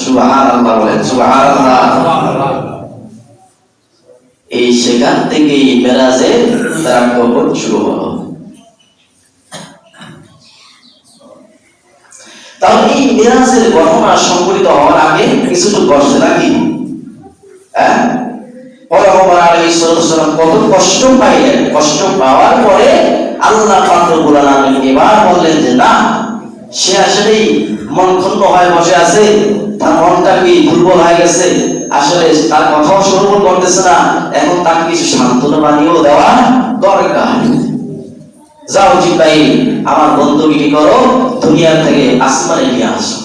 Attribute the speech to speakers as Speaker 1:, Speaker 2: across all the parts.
Speaker 1: সুবহানাল্লাহ বলেন, সুবহানাল্লাহ। এই সেখান থেকে মেরাজের তারাক্কুব শুরু হলো। তাহলে এই মেরাজের ঘটনা সংঘটিত হওয়ার আগে কিছুটুকু কষ্ট নাকি? হ্যাঁ, পয়গম্বর আলাইহিস সালাম কত কষ্ট পাইলেন। কষ্ট পাওয়ার পরে আল্লাহ পাক রব্বুল আলামিন এবার বললেন যে না, সে আসলেই মন ক্ষুণ্ণ হয়ে বসে আছে, তার মনটা কি দুর্বল হয়ে গেছে, আসলে তার কথাও শ্রবণ করতেছে না, এখন তাকে কিছু সান্ত্বনা বানিয়েও দেওয়া দরকার। যাও জিব্রাইল, আমার বন্ধুকে কি করো, দুনিয়া থেকে আসমানে নিয়ে আসো।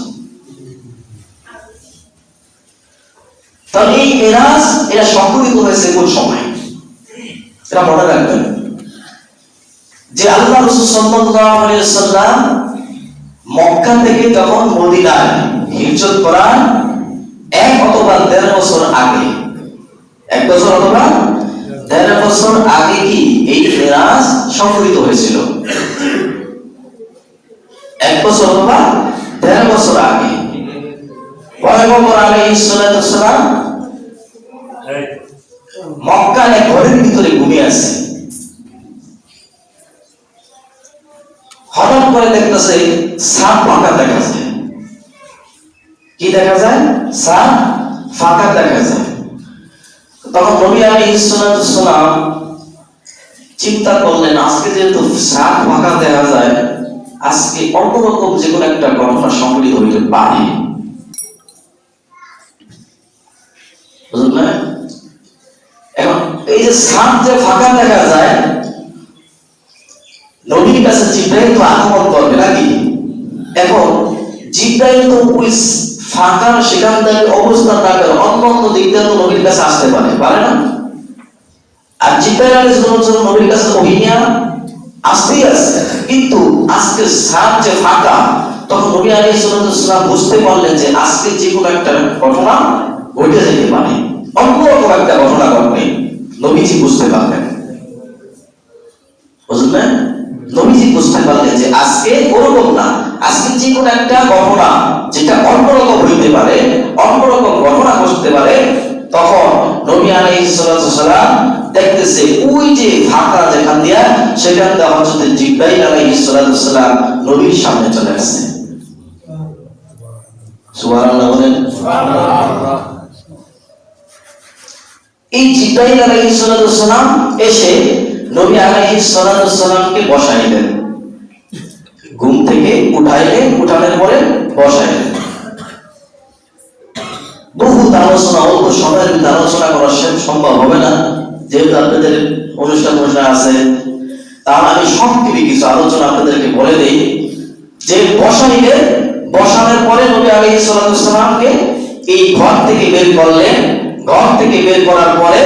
Speaker 1: তাহলে এই মেরাজ এটা সংঘটিত হয়েছে কোন সময়? এটা মনে রাখবেন যে আল্লাহ রাসূল সাল্লাল্লাহু আলাইহি ওয়াসাল্লাম মক্কা থেকে যখন মদিনায় হিজরত করার 1 অথবা 1.5 বছর আগে, 1 বছর অথবা 1.5 বছর আগে কি এই মেরাজ সংঘটিত হয়েছিল? 1 বছর অথবা 1.5 বছর আগে পয়গম্বর আলাইহিস সালাম মক্কার এক ঘরের ভিতরে ঘুমিয়ে আছে। হঠাৎ করে দেখতেছে ছাদ ফাঁকা দেখা যায়। কি দেখা যায়? ছাদ ফাঁকা দেখা যায়। তখন নবী আলাইহিস সালাম চিন্তা করলেন, আজকে যেহেতু ছাদ ফাঁকা দেখা যায়, আজকে অন্যরকম যে কোনো একটা ঘটনা সংঘটিত হইতে পারে। বুঝলেন? এখন এই যে ছাদ যে ফাঁকা দেখা যায়, নবীর কাছে জিব্রাইল তো আগমন করবে নাকি? এখন জিব্রাইল তো ওই ফাঁকা সেখান থেকে অবস্থান না করে অন্য দিক দিয়ে তো নবীর কাছে আসতে পারে না? আর জিব্রাইল আলাইহিস সালাম নবীর কাছে ওহী নিয়ে আসতেই আসছে, কিন্তু আজকে ছাদ যে ফাঁকা, তখন নবী আলাইহিস সালাম বুঝতে পারলেন যে আজকে যে কোনো একটা ঘটনা ঘটে যেতে পারে, অন্যরকম একটা ঘটনা ঘটবে। নবীজি বুঝতে পারলেন, বুঝলেন? নবীজি বুঝতে পারলেন যে আজকে ওরকম না, আজকে যে কোনো একটা ঘটনা যেটা অন্যরকম হইতে পারে, অন্যরকম ঘটনা ঘটতে পারে। তখন নবী আলাইহিস সালাম দেখতেছে ওই যে ফাঁকা যেখান দিয়া, সেখান দিয়ে হযরত জিবরাইল আলাইহিস সালাম নবীর সামনে চলে আসছে। সুবহানাল্লাহ বলেন, সুবহানাল্লাহ। এই জিবরাইল আলাইহিস সালাম এসে নবী আলাইহিস সালামকে বসাইলেন, ঘুম থেকে উঠাইলেন, উঠানোর পরে বসাইলেন। বহু আলোচনা, অল্প সময়ের ভিতরে আলোচনা করা সম্ভব হবে না, যেহেতু আপনাদের অনুষ্ঠান আছে। তাহলে আমি সংক্ষেপে কিছু আলোচনা আপনাদেরকে বলে দেই যে বসাইলেন, বসানোর পরে নবী আলাইহিস সালামকে এই ঘর থেকে বের করলেন। ঘর থেকে বের করার পরে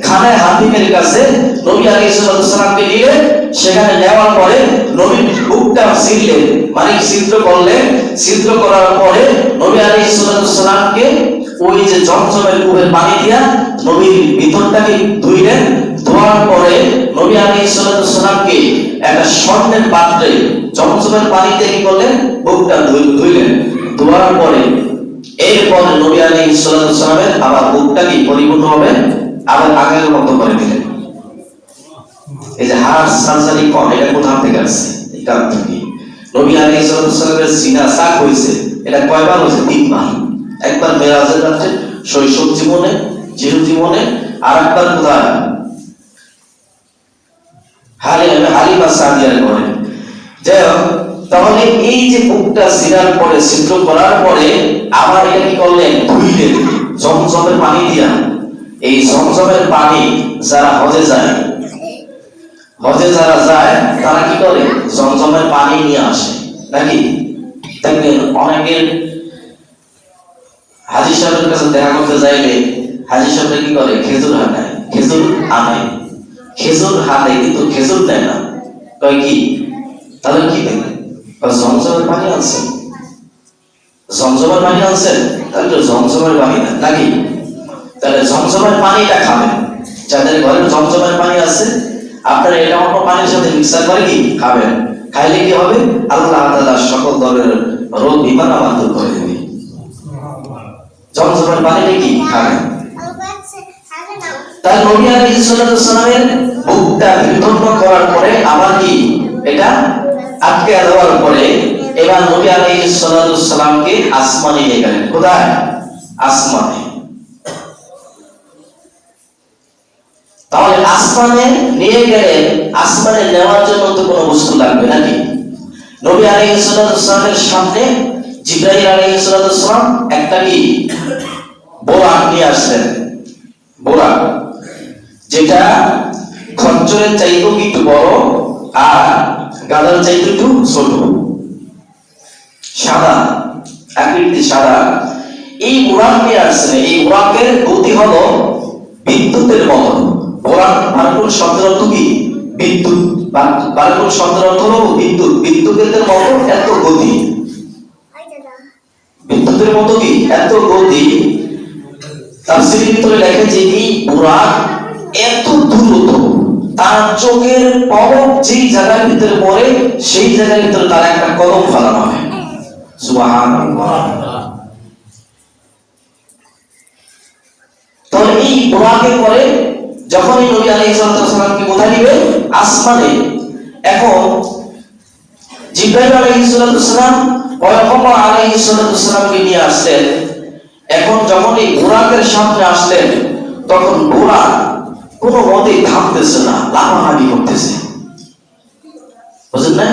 Speaker 1: খানায় হাতিমের কাছে নবী আলাইহিস সালামকে নিলেন। সেখানে নেওয়ার পরে নবীর বুকটা ছিললেন, মানে ছিদ্র করলেন। ছিদ্র করার পরে নবী আলাইহিস সালামকে ওই যে জমজমের কূপের পানি দিয়া নবীর ভিতরটাকে ধুইলেন। ধোয়ার পরে নবী আলাইহিস সালামকে একটা স্বর্ণের পাত্রে জমজমের পানিতে কি করলেন, বুকটা ধুইলেন। ধোয়ার পরে এরপরে নবী আলাইহিস সালামের আবার বুকটা কি পরিপূর্ণ হবে, আবার আগের মতো করে দিলেন। এই যে হার্ট সার্জারি কম, এটা কোথা থেকে আসছে? এই কারণ থেকে নবী আলাইহিস সালামের সিনা সাক হয়েছে। এটা কয়বার হয়েছে? 3 বার। একবার মেরাজের রাতে শৈশব জীবনে, চির জীবনে, আর একবার কোথায়? হালিমা সাদিয়ার ঘরে। যাই হোক, তাহলে এই যে বুকটা সিনার পরে, ছিদ্র করার পরে আবার এটা কি করলেন? ধুইলেন জমজমের পানি দিয়া। এই জমজমের পানি যারা হজে যায়, হজে যারা যায় তারা কি করে? জমজমের পানি নিয়ে আসে নাকি? দেখবেন অনেকের হাজী সাহেবের কাছে দেখা করতে যাইলে হাজী সাহেবরা কি করে? খেজুর হাঁটায়, খেজুর আনে, খেজুর হাতে, কিন্তু খেজুর দেয় না। কয় কি? তাহলে কি দেবে? জমজমের পানি আনছেন, জমজমের পানি আনছেন, তাহলে তো জমজমের পানি দেন নাকি? তাহলে জমজমের পানিটা খাবেন। যাদের ঘরে জমজমের পানি আছে, আপনারা এটা অন্য পানির সাথে মিক্সার করে কি খাবেন। খাইলে কি হবে? আল্লাহ তাআলা সকল ধরনের রোগ বিমার আমার দূর করে দেবে। জমজমের পানিটা কি খাবে। তাই নবী আলাইহিস সালামের বুকটা বিদ্ধ করার পরে আবার কি এটা আটকে দেওয়ার পরে এবার নবী আলাইহিস সালামকে আসমানে নিয়ে গেলেন। কোথায়? আসমানে। তাহলে আসমানে নিয়ে গেলে আসমানে নেওয়ার জন্য তো কোনো বস্তু লাগবে নাকি? নবী আলাইহিস সালামের সামনে জিবরাইল আলাইহিস সালাম একটা কি বোরাক নিয়ে আসলেন। বোরাক যেটা খচ্চরের চাইতেও একটু বড় আর গাধার চাইতে একটু ছোট, সাদা আকৃতি, সাদা। এই বোরাক নিয়ে আসছেন। এই বোরাকের গতি হলো বিদ্যুতের মতো। বোরাক বারকুল শব্দের অর্থ কি? বিদ্যুৎ। বারকুল শব্দের অর্থ হলো বিদ্যুৎ। বিদ্যুতের মতো এত গতি, বিদ্যুতের মতো কি এত গতি। তাফসীরের ভিতরে লেখা যে এই বোরাক এত দ্রুত, তার চোখের পলক যেই জায়গার ভিতরে পড়ে সেই জায়গার ভিতরে তার একটা কদম ফেলানো হয়। সুবহানাল্লাহ। তাহলে এই বোরাকে করে যখন এই নবী আলাইহিস সালামকে কোথায় নিবে? আসমানে। এখন জিবরাইল আলাইহিস সালাম পয়গম্বর আলাইহিস সালামকে নিয়ে আসলেন। এখন যখন এই বোরাকের সামনে আসলেন তখন বোরাক কোনো মতেই থামতেছে না, লাফালাফি করতেছে। বুঝলেন না?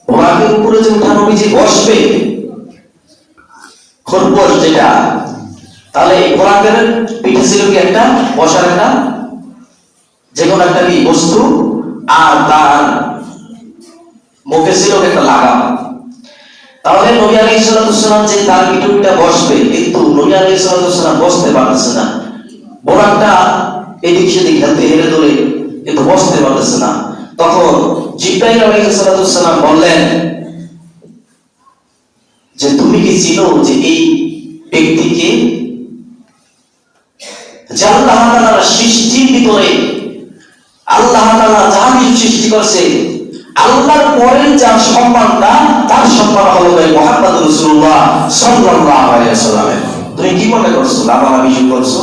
Speaker 1: বোরাকের উপরে যে উঠা নবী যে বসবে, খরগোশ যেটা, তাহলে এই বোরাকের পিঠে ছিল কি একটা বসার একটা যে কোনো একটা কি বস্তু, আর তার মুখে ছিল একটা লাগাম। তাহলে নবী আলাইহিস সালাম যে তার পিঠে বসবে, কিন্তু নবী আলাইহিস সালাম বসতে পারতেছে না। বোরাকটা এদিক সেদিক হেলে দোলে, কিন্তু বসতে পারতেছে না। তখন জিবরাইল আলাইহিস সালাম বললেন যে তুমি কি চিনো যে এই ব্যক্তিকে? যে আল্লাহ তাআলার সৃষ্টির ভিতরে আল্লাহ তাআলা যা কিছু সৃষ্টি করেছে, আল্লাহর পরে যার সম্মানটা, তার সম্মান হলো মুহাম্মদ রাসূলুল্লাহ সাল্লাল্লাহু আলাইহি ওয়াসাল্লাম। তুমি কি মনে করছো লাফালাফি শুরু করছো?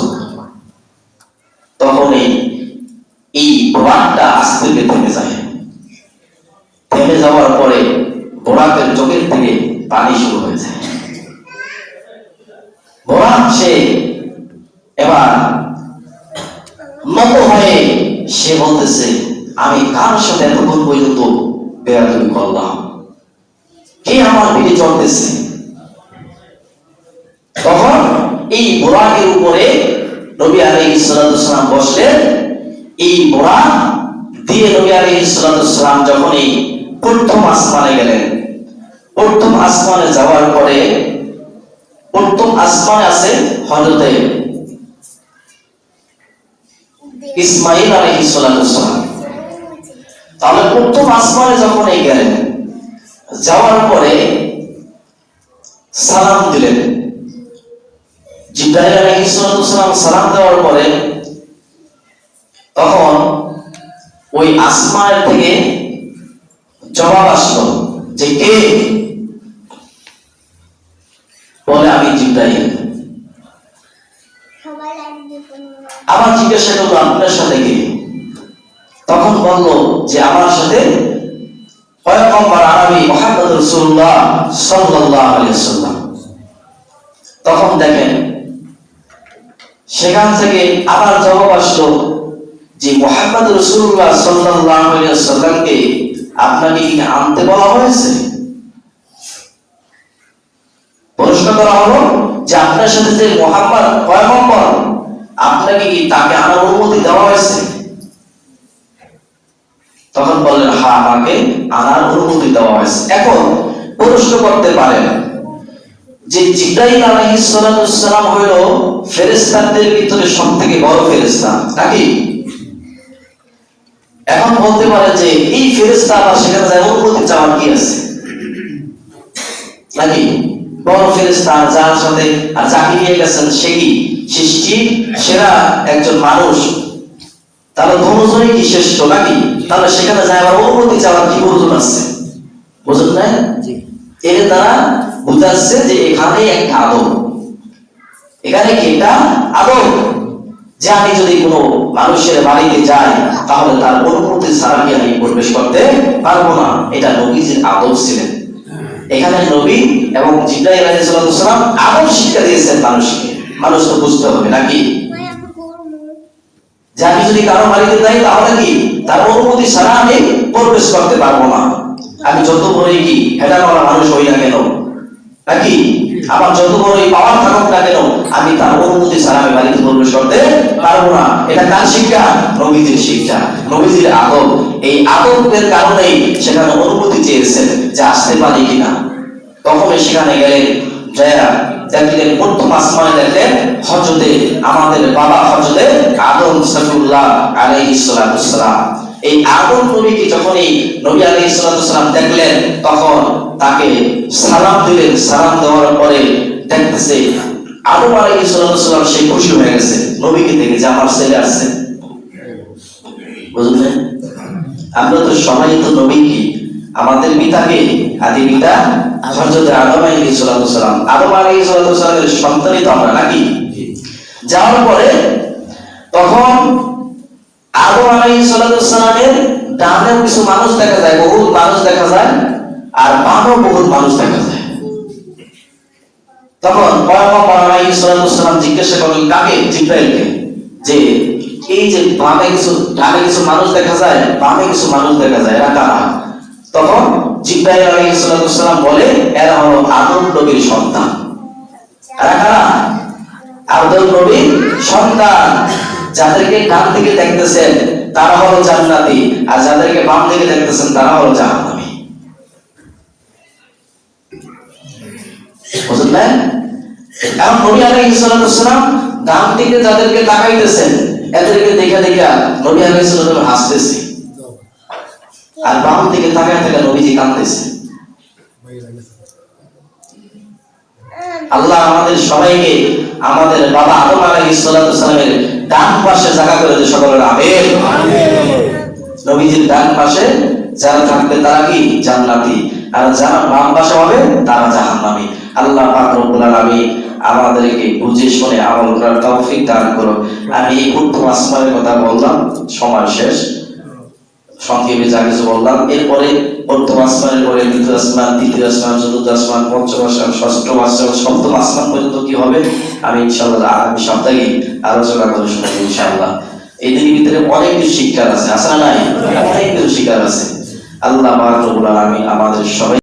Speaker 1: তখন এই বোরাকটা আস্তে করে থেমে যায়। থেমে যাওয়ার পরে বোরাকের চোখের থেকে পানি শুরু হয়ে যায়। বোরাক সে এবার নত হয়ে সে বলতেছে, আমি কার সাথে এতক্ষণ পর্যন্ত বেয়াদবি করলাম? কে আমার পিঠে চড়তেছে? তখন এই বোরাকের উপরে নবী আলাইহিস সালাম বসলেন। এই বোরাক দিয়ে নবী আলাইহিস সালাম যখন এই প্রথম আসমানে গেলেন, প্রথম আসমানে যাওয়ার পরে প্রথম আসমানে আছে হযরতে ইসমাঈল আলাইহিস সালাম। তাহলে প্রথম আসমানে যখন এই গেলেন, যাওয়ার পরে সালাম দিলেন। জিবরাইল আলাইহিস সালাম দেওয়ার পরে তখন ওই আসমান থেকে জবাব আসলো যে কে? বলে আমি জিবরাইল। আবার জিজ্ঞাসা করলো আপনার সাথে কে? তখন বলল যে আমার সাথে পয়গম্বর আরবি মুহাম্মদ রাসূলুল্লাহ সাল্লাল্লাহু আলাইহি ওয়াসাল্লাম। তখন দেখেন সেখান থেকে আবার জবাব আসলো যে মুহাম্মদ রাসূলুল্লাহ সাল্লাল্লাহু আলাইহি ওয়াসাল্লামকে আপনাকে কি আনতে বলা হয়েছে? প্রশ্ন করা হলো যে আপনার সাথে যে মুহাম্মদ পয়গম্বর, আপনাকে কি তাকে আনার অনুমতি দেওয়া হয়েছে? তখন বললেন হ্যাঁ, আমাকে আনার অনুমতি দেওয়া হয়েছে। এখন প্রশ্ন করতে পারেন যে জিবরাইল আলাইহিস সালাম হলো ফেরেশতাদের ভিতরে সবথেকে বড় ফেরেশতা নাকি? এখন বলতে পারে যে এই ফেরেশতা আবার সেখানে যায় অনুমতি চাওয়ার কি আছে নাকি? বড় ফেরেশতা যার সাথে আর যাকে নিয়ে গেছেন সে কি সৃষ্টির সেরা একজন মানুষ, তাহলে ধনুজনই কি শ্রেষ্ঠ নাকি? তাহলে সেখানে যায় আবার অনুমতি চাওয়ার কি প্রয়োজন আছে? বুঝলেন না? এর দ্বারা বুঝাচ্ছে যে এখানে একটা আদব। এখানে কি এটা আদব, যে আমি যদি কোনো মানুষের বাড়িতে যাই তাহলে তার অনুমতি ছাড়া কি আমি প্রবেশ করতে পারবো না। এটা নবীজির আদব ছিলেন। এখানে নবী এবং জিবরাইল আলাইহিস সালাম আদব শিক্ষা দিয়েছেন মানুষকে। মানুষ তো বুঝতে হবে নাকি, যে আমি যদি কারো বাড়িতে যাই তাহলে কি তার অনুমতি ছাড়া আমি প্রবেশ করতে পারবো না। আমি যত বড়ই কি হেঁটানোর মানুষ হই না কেন, নাকি আমার যত বড়ই পাওয়ার থাকুক না কেন, আমি তার অনুমতি ছাড়া আমি বাড়িতে প্রবেশ করতে পারবো না। এটা কার শিক্ষা? নবীজির শিক্ষা, নবীজির আদব। এই আদবের কারণেই সেখানে অনুমতি চেয়েছেন যে আসতে পারি কিনা। তখন সেখানে গেলেন, যারা দেখলেন প্রথম আসমানে দেখলেন হযরতে আমাদের বাবা হযরতে আদম সফিউল্লাহ আলাইহিস সালাম। এই আদম নবীকে যখন এই নবী আলাইহিস সালাম দেখলেন তখন তাকে সালাম দিলেন। সালাম দেওয়ার পরে দেখতেছে আদম আলাইহিস সালাম সে খুশি হয়ে গেছে নবীকে দেখে যে আমার ছেলে আসছে। বুঝলেন? আমরা তো সবাই তো নবী কি আমাদের পিতাকে আদি পিতা হযরত আদম আলাইহিস সালাম, আদম আলাইহিস সালামের সন্তানই তো আমরা নাকি। যাওয়ার পরে তখন আদম আলাইহিস সালামের ডানে কিছু মানুষ দেখা যায়, বহুত মানুষ দেখা যায়, আর বামও বহুত মানুষ দেখা যায়। তখন পয়গম্বর আলাইহিস সালাম জিজ্ঞাসা করলেন কাকে? জিবরাইলকে, যে এই যে বামে কিছু ডানে কিছু মানুষ দেখা যায়, বামে কিছু মানুষ দেখা যায়, এরা কারা? তখন জিবরাইল আলাইহিস সালাম বলে এরা হলো আদম নবীর সন্তান। এরা কারা? আদম নবীর সন্তান। যাদেরকে ডান দিকে দেখতেছেন তারা হলো জান্নাতি, আর যাদেরকে বাম দিকে দেখতেছেন তারা হলো জাহান্নামী। বুঝলেন? এখন নবী আলাইহিস সালাম ডান দিকে যাদেরকে তাকাইতেছেন এদেরকে দেখে দেখে নবী আলাইহিস সালাম হাসতেছে, আর বাম দিকে তাকায় থেকে নবীজি কাঁদতেছে। আল্লাহ আমাদের সবাইকে আমাদের বাবা আদম আলাইহিস সালামের ডান পাশে জায়গা করে দেয়। সকলের আমিন। নবীজির ডান পাশে যারা থাকবে তারা কি জান্নাতি, আর যারা বাম পাশে হবে তারা জাহান্নামী। আল্লাহ পাক রব্বুল আলামিন আমাদেরকে বুঝে শুনে আমল করার তৌফিক দান করুন। আমি এই প্রথম আসমানের কথা বললাম, সময় শেষ, সংক্ষেপে যা কিছু বললাম। এরপরে প্রথম আসমানের পরে দ্বিতীয় আসমান, তৃতীয় আসমান, চতুর্থ আসমান, পঞ্চম আসমান, ষষ্ঠ আসমান, সপ্তম আসমান পর্যন্ত কি হবে আমি ইনশাআল্লাহ আগামী সপ্তাহে আলোচনা করে শোনাবো ইনশাআল্লাহ। এদের ভিতরে অনেক কিছু শিক্ষার আছে, আসলে নাই অনেক কিছু শিক্ষার আছে। আল্লাহ পাক রব্বুল আলামিন আমাদের সবাই